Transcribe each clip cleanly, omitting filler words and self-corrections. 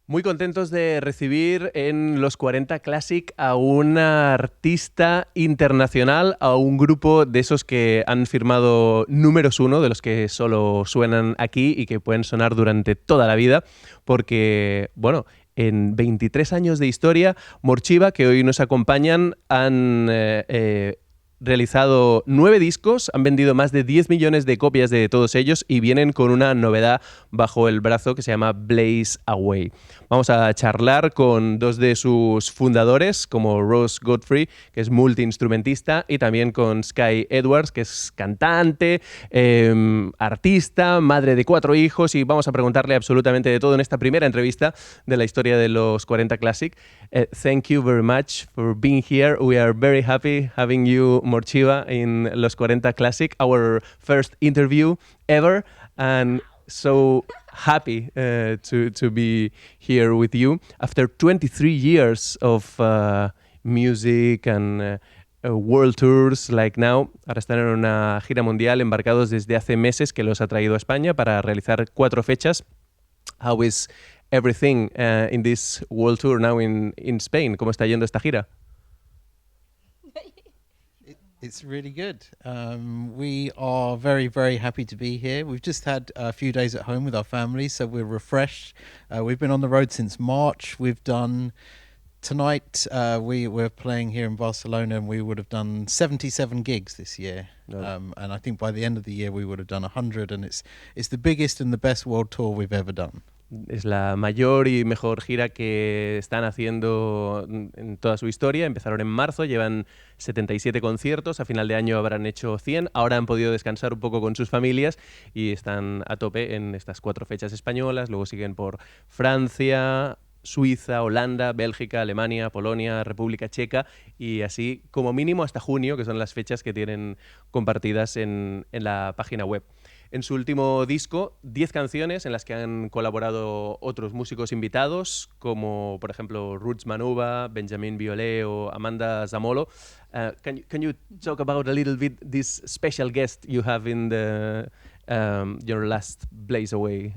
Muy contentos de recibir en los 40 Classic a un artista internacional, a un grupo de esos que han firmado números uno, de los que solo suenan aquí y que pueden sonar durante toda la vida, porque, bueno, en 23 años de historia, Morcheeba, que hoy nos acompañan, han realizado 9 discos, han vendido más de 10 millones de copias de todos ellos y vienen con una novedad bajo el brazo que se llama Blaze Away. Vamos a charlar con dos de sus fundadores, como Rose Godfrey, que es multiinstrumentista, y también con Sky Edwards, que es cantante, artista, madre de 4 hijos, y vamos a preguntarle absolutamente de todo en esta primera entrevista de la historia de los 40 Classic. Thank you very much for being here. We are very happy having you, Morcheeba, in Los 40 Classic, our first interview ever, and so happy to be here with you after 23 years of music and world tours like now. Ahora están en una gira mundial, embarcados desde hace meses, que los ha traído a España para realizar 4 fechas. How is everything in this world tour now in Spain? ¿Cómo está yendo esta gira? It's really good. We are very, very happy to be here. We've just had a few days at home with our family, so we're refreshed. We've been on the road since March. We've done tonight. We're playing here in Barcelona, and we would have done 77 gigs this year. No. And I think by the end of the year we would have done 100. And it's the biggest and the best world tour we've ever done. Es la mayor y mejor gira que están haciendo en toda su historia. Empezaron en marzo, llevan 77 conciertos, a final de año habrán hecho 100, ahora han podido descansar un poco con sus familias y están a tope en estas 4 fechas españolas, luego siguen por Francia, Suiza, Holanda, Bélgica, Alemania, Polonia, República Checa y así como mínimo hasta junio, que son las fechas que tienen compartidas en la página web. En su último disco, 10 canciones en las que han colaborado otros músicos invitados, como por ejemplo Roots Manuba, Benjamin Biolay o Amanda Zamolo. Can you talk about a little bit this special guest you have in the your last Blaze Away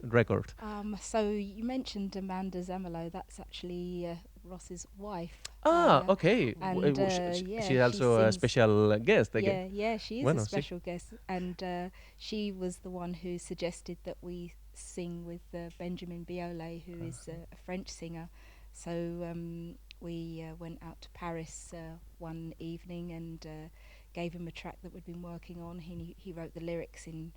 record? So you mentioned Amanda Zamolo. That's actually Ross's wife. Okay. And she's also a special guest again. Yeah, she is a special guest. And she was the one who suggested that we sing with Benjamin Biolay, who is a French singer. So we went out to Paris one evening and gave him a track that we'd been working on. He wrote the lyrics in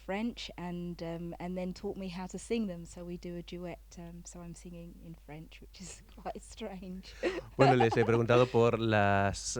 French and then taught me how to sing them, so we do a duet, so I'm singing in French, which is quite strange. Bueno, les he preguntado por las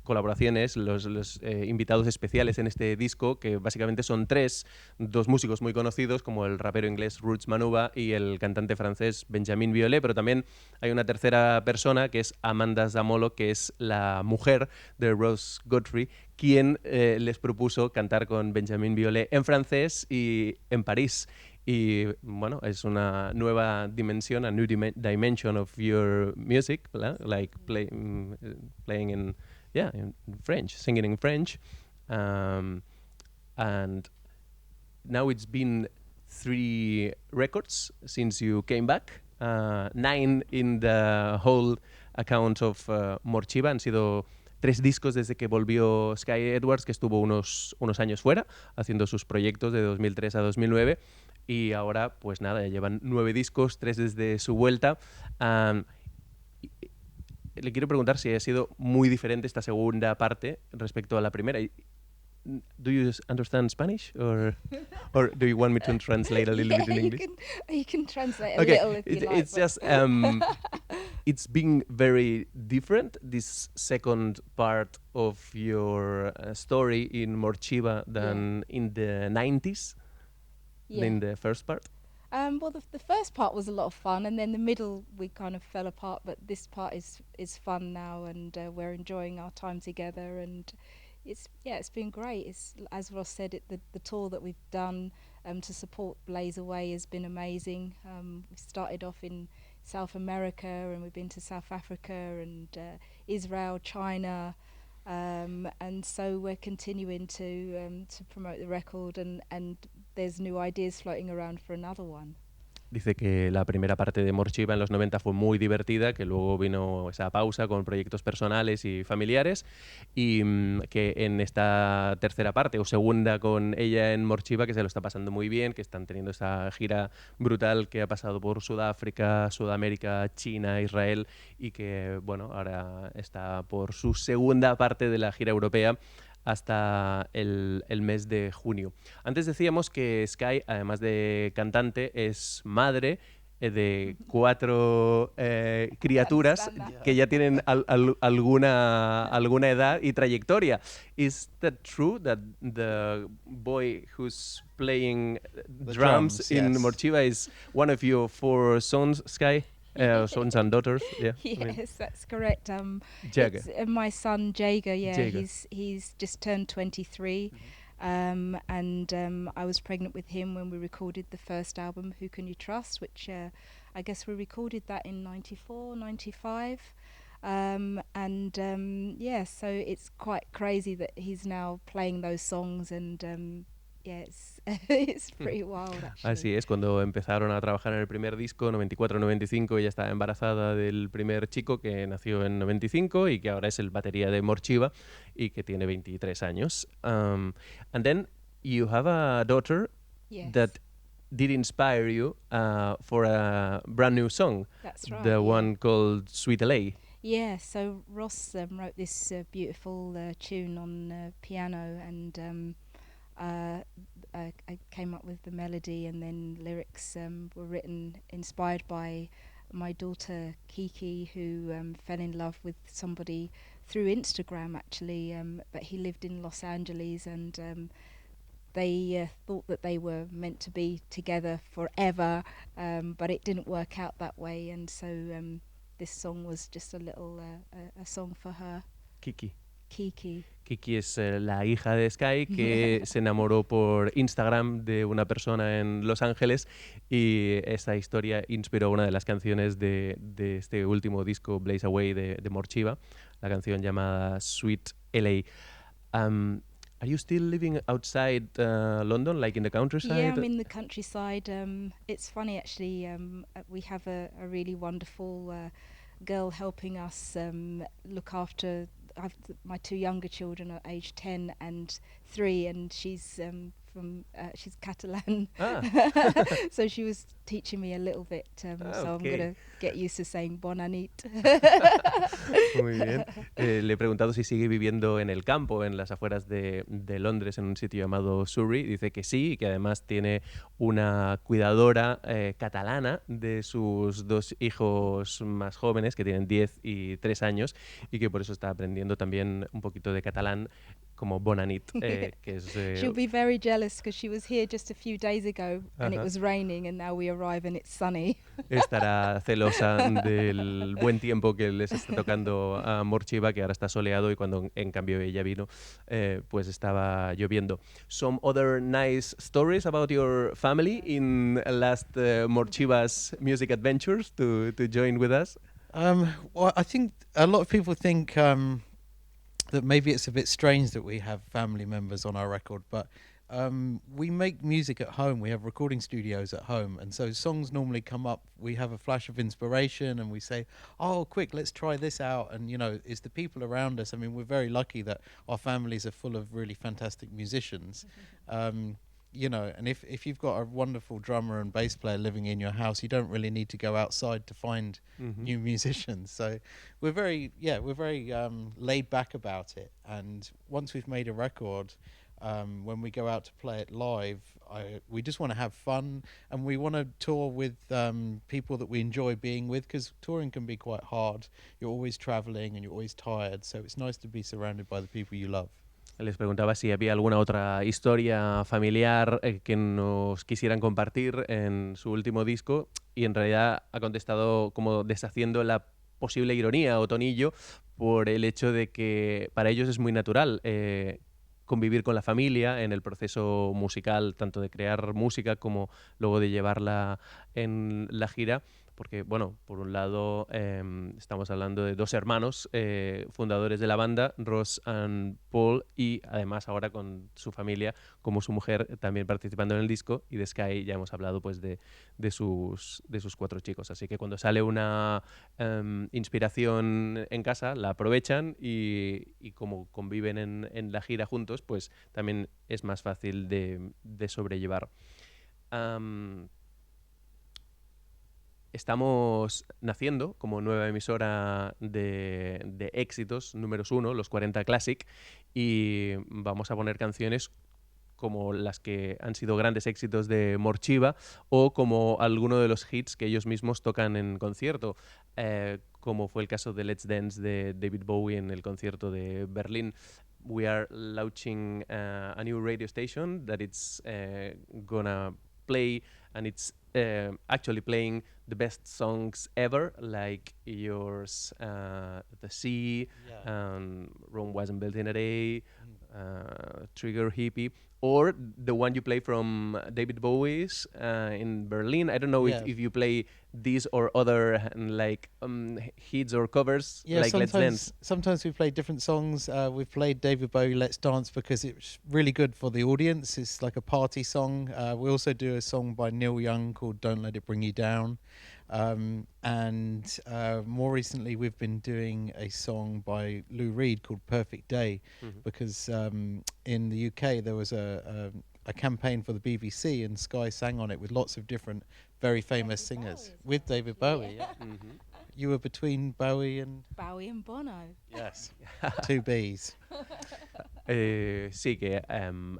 colaboraciones, los invitados especiales en este disco, que básicamente son 3, 2 músicos muy conocidos, como el rapero inglés Roots Manuba y el cantante francés Benjamin Biolay, pero también hay una tercera persona, que es Amanda Zamolo, que es la mujer de Rose Godfrey, quien les propuso cantar con Benjamin Biolay en francés y en París. Y bueno, es una nueva dimensión, a new dimension of your music, like playing in French, singing in French. And now it's been 3 records since you came back, 9 in the whole account of Morcheeba. Han sido 3 discos desde que volvió Sky Edwards, que estuvo unos años fuera, haciendo sus proyectos de 2003 a 2009. Y ahora, pues nada, ya llevan 9 discos, 3 desde su vuelta. Le quiero preguntar si ha sido muy diferente esta segunda parte respecto a la primera. Do you understand Spanish, or do you want me to translate a little bit in English? You can translate a little if you like. It's just it's been very different, this second part of your story in Morcheeba than in the 90s, in the first part. Well, the first part was a lot of fun, and then the middle we kind of fell apart. But this part is fun now, and we're enjoying our time together. And it's been great. It's, as Ross said, the tour that we've done to support Blaze Away has been amazing. We started off in South America, and we've been to South Africa and Israel, China, and so we're continuing to promote the record and there's new ideas floating around for another one. Dice que la primera parte de Morcheeba en los 90 fue muy divertida, que luego vino esa pausa con proyectos personales y familiares y que en esta tercera parte o segunda con ella en Morcheeba, que se lo está pasando muy bien, que están teniendo esa gira brutal que ha pasado por Sudáfrica, Sudamérica, China, Israel y que, bueno, ahora está por su segunda parte de la gira europea hasta el mes de junio. Antes decíamos que Sky, además de cantante, es madre de 4 criaturas que ya tienen alguna edad y trayectoria. Is that true that the boy who's playing drums in yes. Morcheeba is one of your 4 sons, Sky? Sons and daughters, yeah. Yes, that's correct. Jagger. It's, my son Jager, Jager. he's just turned 23, and I was pregnant with him when we recorded the first album, Who Can You Trust, which I guess we recorded that in 94, 95. Yeah, so it's quite crazy that he's now playing those songs and yeah, it's pretty wild, actually. Así es, cuando empezaron a trabajar en el primer disco, 94-95, ella estaba embarazada del primer chico que nació en 95 y que ahora es el batería de Morcheeba y que tiene 23 años. And then you have a daughter Yes. that did inspire you for a brand new song. That's right, The yeah. one called Sweet LA. Yeah, so Ross wrote this beautiful tune on piano, and I came up with the melody, and then lyrics were written inspired by my daughter Kiki, who fell in love with somebody through Instagram actually, but he lived in Los Angeles, and they thought that they were meant to be together forever, but it didn't work out that way, and so this song was just a little a song for her. Kiki. Kiki. Kiki es la hija de Sky que se enamoró por Instagram de una persona en Los Ángeles y esta historia inspiró una de las canciones de este último disco, Blaze Away, de Morcheeba, la canción llamada Sweet LA. Are you still living outside London, like in the countryside? Yeah, I'm in the countryside. It's funny actually, we have a really wonderful girl helping us look after my 2 younger children are aged 10 and 3, and she's she's Catalan. So she was teaching me a little bit, so I'm going to get used to saying bona nit. Muy bien. Le he preguntado si sigue viviendo en el campo, en las afueras de Londres, en un sitio llamado Surrey. Dice que sí, y que además tiene una cuidadora catalana de sus 2 hijos más jóvenes, que tienen 10 y 3 años, y que por eso está aprendiendo también un poquito de catalán, como bona nit, que es... She'll be very jealous because she was here just a few days ago and it was raining, and now we arrive and it's sunny. Estará celosa del buen tiempo que les está tocando a Morcheeba, que ahora está soleado, y cuando en cambio ella vino, pues estaba lloviendo. Some other nice stories about your family in last Morcheeba's music adventures to join with us? Well, I think a lot of people think that maybe it's a bit strange that we have family members on our record, but we make music at home. We have recording studios at home, and so songs normally come up. We have a flash of inspiration and we say, oh, quick, let's try this out. And, you know, it's the people around us. I mean, we're very lucky that our families are full of really fantastic musicians. You know, and if you've got a wonderful drummer and bass player living in your house, you don't really need to go outside to find new musicians. So we're very laid back about it. And once we've made a record, when we go out to play it live, we just want to have fun, and we want to tour with people that we enjoy being with, because touring can be quite hard. You're always traveling and you're always tired, so it's nice to be surrounded by the people you love. Les preguntaba si había alguna otra historia familiar que nos quisieran compartir en su último disco, y en realidad ha contestado como deshaciendo la posible ironía o tonillo por el hecho de que para ellos es muy natural convivir con la familia en el proceso musical, tanto de crear música como luego de llevarla en la gira, porque, bueno, por un lado estamos hablando de dos hermanos fundadores de la banda, Ross and Paul, y además ahora con su familia, como su mujer, también participando en el disco, y de Sky ya hemos hablado pues de sus 4 chicos. Así que cuando sale una inspiración en casa, la aprovechan y como conviven en la gira juntos, pues también es más fácil de sobrellevar. Estamos naciendo como nueva emisora de éxitos, números 1, los 40 Classic, y vamos a poner canciones como las que han sido grandes éxitos de Morcheeba o como alguno de los hits que ellos mismos tocan en concierto, como fue el caso de Let's Dance de David Bowie en el concierto de Berlín. We are launching a new radio station that it's gonna play, and it's actually playing the best songs ever, like yours, The Sea, Rome Wasn't Built in a Day, Trigger Hippie, or the one you play from David Bowie's in Berlin. I don't know if you play these or other hits or covers, like Let's Dance. Sometimes we play different songs. We've played David Bowie Let's Dance because it's really good for the audience. It's like a party song. We also do a song by Neil Young called Don't Let It Bring You Down. And more recently we've been doing a song by Lou Reed called Perfect Day, because in the UK there was a campaign for the BBC and Sky sang on it with lots of different very famous singers. With David Bowie, yeah. You were between Bowie and Bono. Yes. 2 Bs. Sí, que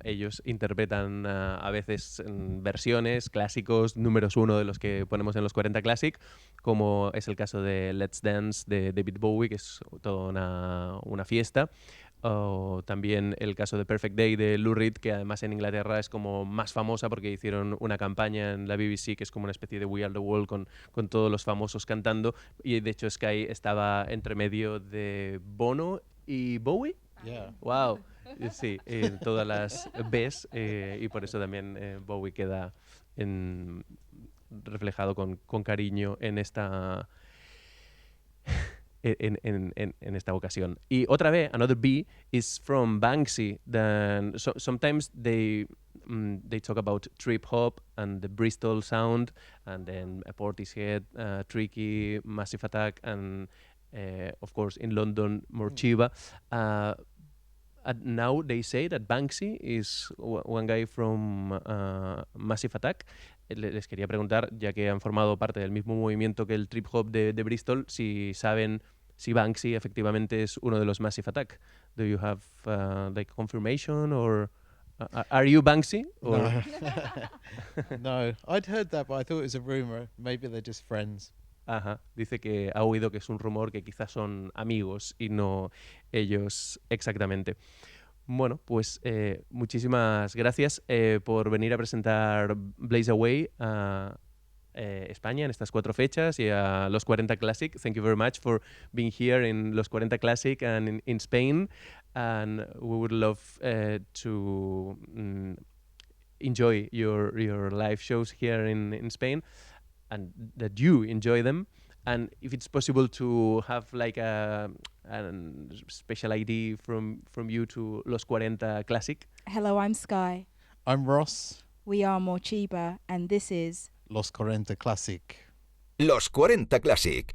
ellos interpretan a veces versiones, clásicos, números 1 de los que ponemos en los 40 Classic, como es el caso de Let's Dance de David Bowie, que es toda una fiesta. O también el caso de Perfect Day de Lou Reed, que además en Inglaterra es como más famosa porque hicieron una campaña en la BBC que es como una especie de We Are the World con todos los famosos cantando, y de hecho Sky estaba entre medio de Bono y Bowie. Yeah. Wow. Sí, todas las Bs, y por eso también Bowie queda reflejado con cariño en esta en esta ocasión. Y otra vez, another B is from Banksy. Sometimes they talk about trip hop and the Bristol sound, and then Portishead, Tricky, Massive Attack, and of course in London, Morcheeba. And now they say that Banksy is one guy from Massive Attack. Les quería preguntar, ya que han formado parte del mismo movimiento que el trip hop de Bristol, si saben si Banksy efectivamente es uno de los Massive Attack. Do you have confirmation, or are you Banksy? Or? No. No, I'd heard that, but I thought it was a rumor. Maybe they're just friends. Ajá, dice que ha oído que es un rumor, que quizás son amigos y no ellos exactamente. Bueno, pues muchísimas gracias por venir a presentar Blaze Away a España en estas 4 fechas y a los 40 Classic. Thank you very much for being here in los 40 Classic and in Spain. And we would love to enjoy your live shows here in Spain, and that you enjoy them. And if it's possible to have like a special ID from you to Los 40 Classic. Hello, I'm Sky. I'm Ross. We are Morcheeba, and this is Los 40 Classic. Los 40 Classic.